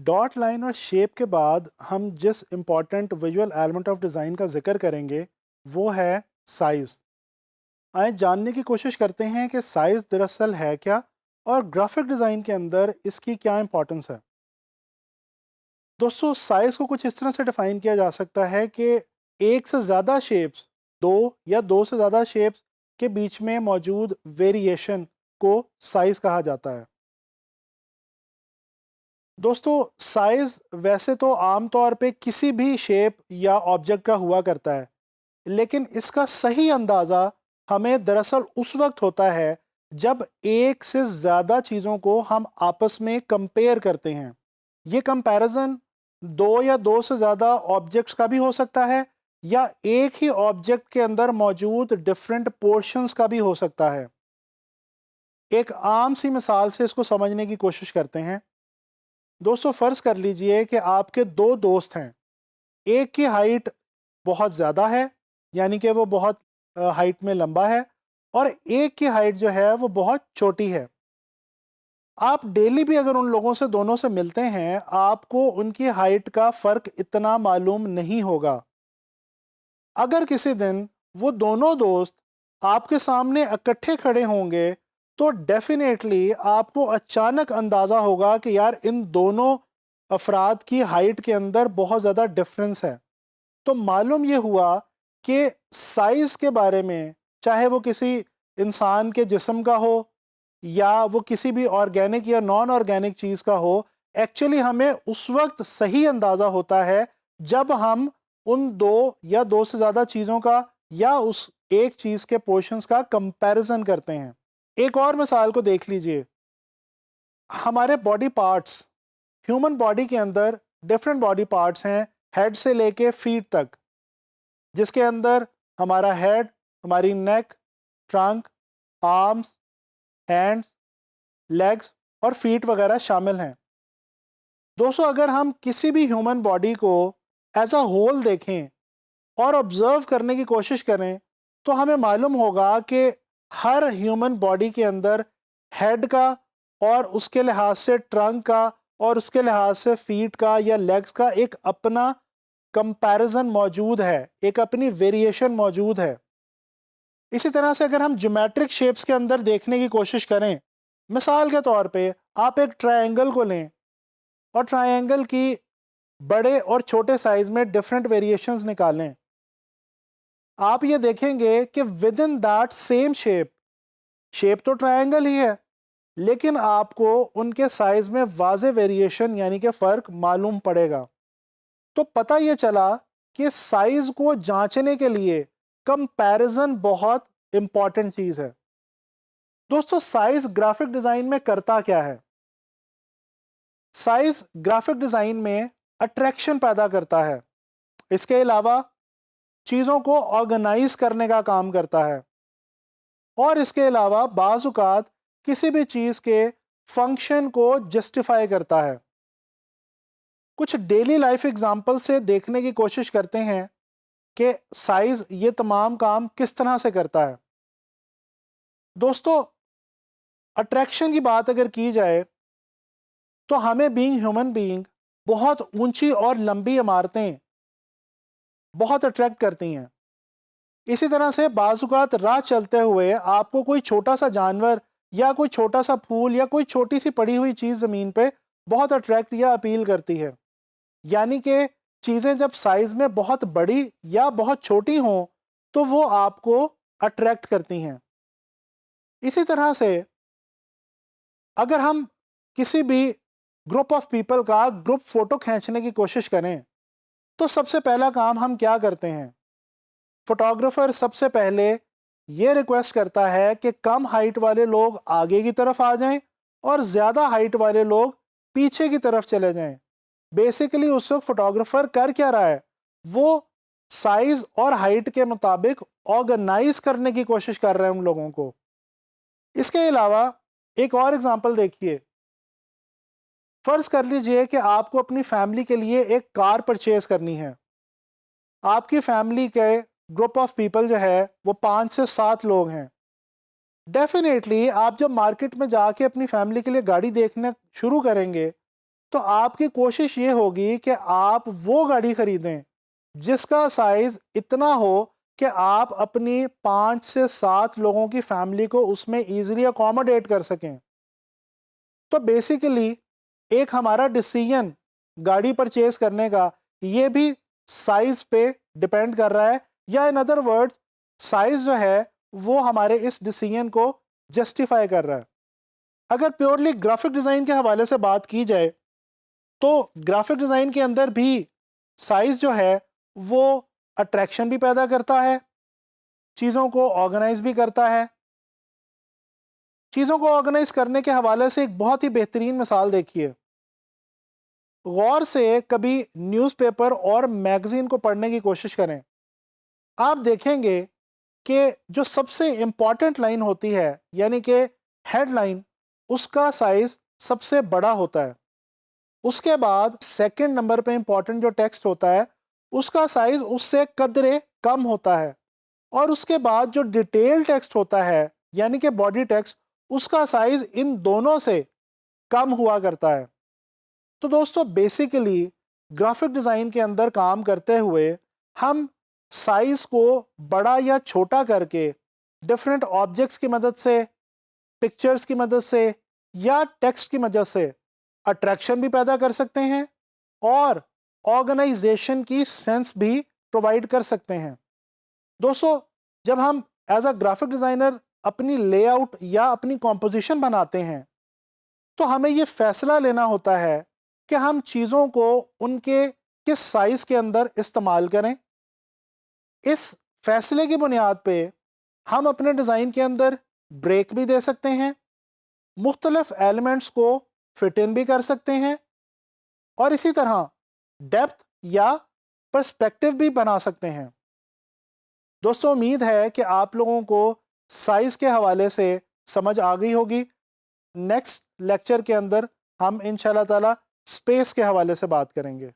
Dot line और shape के बाद हम जिस important visual element of design का जिक्र करेंगे वो है साइज़। आइए जानने की कोशिश करते हैं कि साइज़ दरअसल है क्या और ग्राफिक डिज़ाइन के अंदर इसकी क्या इंपॉर्टेंस है। दोस्तों, साइज़ को कुछ इस तरह से डिफ़ाइन किया जा सकता है कि एक से ज़्यादा शेप्स, दो या दो से ज़्यादा शेप्स के बीच में मौजूद वेरिएशन को साइज़ कहा जाता है। दोस्तों, साइज़ वैसे तो आम तौर पे किसी भी शेप या ऑब्जेक्ट का हुआ करता है, लेकिन इसका सही अंदाज़ा हमें दरअसल उस वक्त होता है जब एक से ज़्यादा चीज़ों को हम आपस में कंपेयर करते हैं। ये कंपैरिजन दो या दो से ज़्यादा ऑब्जेक्ट्स का भी हो सकता है या एक ही ऑब्जेक्ट के अंदर मौजूद डिफरेंट पोर्शंस का भी हो सकता है। एक आम सी मिसाल से इसको समझने की कोशिश करते हैं। दोस्तों, फ़र्ज़ कर लीजिए कि आपके दो दोस्त हैं। एक की हाइट बहुत ज़्यादा है, यानी कि वो बहुत हाइट में लंबा है, और एक की हाइट जो है वो बहुत छोटी है। आप डेली भी अगर उन लोगों से दोनों से मिलते हैं, आपको उनकी हाइट का फ़र्क इतना मालूम नहीं होगा। अगर किसी दिन वो दोनों दोस्त आपके सामने इकट्ठे खड़े होंगे, तो डेफ़िनेटली आपको अचानक अंदाज़ा होगा कि यार इन दोनों अफराद की हाइट के अंदर बहुत ज़्यादा डिफरेंस है। तो मालूम ये हुआ कि साइज़ के बारे में, चाहे वो किसी इंसान के जिस्म का हो या वो किसी भी ऑर्गेनिक या नॉन ऑर्गेनिक चीज़ का हो, एक्चुअली हमें उस वक्त सही अंदाज़ा होता है जब हम उन दो या दो से ज़्यादा चीज़ों का या उस एक चीज़ के पोर्शंस का कंपैरिजन करते हैं। एक और मिसाल को देख लीजिए। हमारे बॉडी पार्ट्स, ह्यूमन बॉडी के अंदर डिफरेंट बॉडी पार्ट्स हैं, हेड से लेके फीट तक, जिसके अंदर हमारा हेड, हमारी नेक, ट्रंक, आर्म्स, हैंड्स, लेग्स और फीट वगैरह शामिल हैं। दोस्तों, अगर हम किसी भी ह्यूमन बॉडी को एज अ होल देखें और ऑब्जर्व करने की कोशिश करें, तो हमें मालूम होगा कि हर ह्यूमन बॉडी के अंदर हेड का और उसके लिहाज से ट्रंक का और उसके लिहाज से फीट का या लेग्स का एक अपना कंपैरिजन मौजूद है, एक अपनी वेरिएशन मौजूद है। इसी तरह से अगर हम ज्योमेट्रिक शेप्स के अंदर देखने की कोशिश करें, मिसाल के तौर पे आप एक ट्रायंगल को लें और ट्रायंगल की बड़े और छोटे साइज में डिफरेंट वेरिएशंस निकालें, आप ये देखेंगे कि with in that same shape, shape तो ट्रायंगल ही है, लेकिन आपको उनके साइज में वाज़े वेरिएशन यानी कि फ़र्क मालूम पड़ेगा। तो पता ये चला कि साइज को जांचने के लिए कंपैरिजन बहुत इंपॉर्टेंट चीज़ है। दोस्तों, साइज ग्राफिक डिज़ाइन में करता क्या है? साइज ग्राफिक डिज़ाइन में अट्रैक्शन पैदा करता है। इसके अलावा चीज़ों को ऑर्गेनाइज करने का काम करता है, और इसके अलावा बाज़ औक़ात किसी भी चीज़ के फंक्शन को जस्टिफाई करता है। कुछ डेली लाइफ एग्जांपल से देखने की कोशिश करते हैं कि साइज ये तमाम काम किस तरह से करता है। दोस्तों, अट्रैक्शन की बात अगर की जाए, तो हमें बीइंग ह्यूमन बीइंग बहुत ऊंची और लंबी इमारतें बहुत अट्रैक्ट करती हैं। इसी तरह से बाज़-औक़ात राह चलते हुए आपको कोई छोटा सा जानवर या कोई छोटा सा फूल या कोई छोटी सी पड़ी हुई चीज़ ज़मीन पे बहुत अट्रैक्ट या अपील करती है। यानी कि चीज़ें जब साइज़ में बहुत बड़ी या बहुत छोटी हों, तो वो आपको अट्रैक्ट करती हैं। इसी तरह से अगर हम किसी भी ग्रुप ऑफ पीपल का ग्रुप फ़ोटो खींचने की कोशिश करें, तो सबसे पहला काम हम क्या करते हैं? फोटोग्राफर सबसे पहले ये रिक्वेस्ट करता है कि कम हाइट वाले लोग आगे की तरफ आ जाएं और ज़्यादा हाइट वाले लोग पीछे की तरफ चले जाएं। बेसिकली उस वक्त फोटोग्राफर कर क्या रहा है? वो साइज और हाइट के मुताबिक ऑर्गेनाइज करने की कोशिश कर रहे हैं उन लोगों को। इसके अलावा एक और एग्जांपल देखिए। फर्ज कर लीजिए कि आपको अपनी फैमिली के लिए एक कार परचेज करनी है। आपकी फैमिली के ग्रुप ऑफ पीपल जो है वो 5 से 7 लोग हैं। डेफिनेटली आप जब मार्केट में जाके अपनी फैमिली के लिए गाड़ी देखना शुरू करेंगे, तो आपकी कोशिश ये होगी कि आप वो गाड़ी खरीदें जिसका साइज इतना हो कि आप अपनी 5 से 7 लोगों की फैमिली को उसमें इजीली अकोमोडेट कर सकें। तो बेसिकली एक हमारा डिसीजन गाड़ी परचेज करने का ये भी साइज पे डिपेंड कर रहा है, या इन अदर वर्ड्स साइज जो है वो हमारे इस डिसीजन को जस्टिफाई कर रहा है। अगर प्योरली ग्राफिक डिज़ाइन के हवाले से बात की जाए तो ग्राफिक डिज़ाइन के अंदर भी साइज जो है वो अट्रैक्शन भी पैदा करता है, चीज़ों को ऑर्गेनाइज भी करता है। चीज़ों को ऑर्गेनाइज करने के हवाले से एक बहुत ही बेहतरीन मिसाल देखिए। गौर से कभी न्यूज़पेपर और मैगज़ीन को पढ़ने की कोशिश करें। आप देखेंगे कि जो सबसे इम्पॉर्टेंट लाइन होती है यानी कि हेडलाइन, उसका साइज सबसे बड़ा होता है। उसके बाद सेकंड नंबर पे इम्पॉर्टेंट जो टेक्स्ट होता है उसका साइज उससे कदरे कम होता है, और उसके बाद जो डिटेल टेक्स्ट होता है यानी कि बॉडी टेक्स्ट, उसका साइज इन दोनों से कम हुआ करता है। तो दोस्तों बेसिकली ग्राफिक डिज़ाइन के अंदर काम करते हुए हम साइज को बड़ा या छोटा करके डिफरेंट ऑब्जेक्ट्स की मदद से, पिक्चर्स की मदद से या टेक्स्ट की मदद से अट्रैक्शन भी पैदा कर सकते हैं और ऑर्गेनाइजेशन की सेंस भी प्रोवाइड कर सकते हैं। दोस्तों जब हम एज अ ग्राफिक डिज़ाइनर अपनी लेआउट या अपनी कॉम्पोजिशन बनाते हैं तो हमें ये फैसला लेना होता है कि हम चीज़ों को उनके किस साइज़ के अंदर इस्तेमाल करें। इस फैसले की बुनियाद पे हम अपने डिज़ाइन के अंदर ब्रेक भी दे सकते हैं, मुख्तलिफ एलिमेंट्स को फिट इन भी कर सकते हैं और इसी तरह डेप्थ या पर्सपेक्टिव भी बना सकते हैं। दोस्तों उम्मीद है कि आप लोगों को साइज़ के हवाले से समझ आ गई होगी। नेक्स्ट लेक्चर के अंदर हम इंशाल्लाह ताला स्पेस के हवाले से बात करेंगे।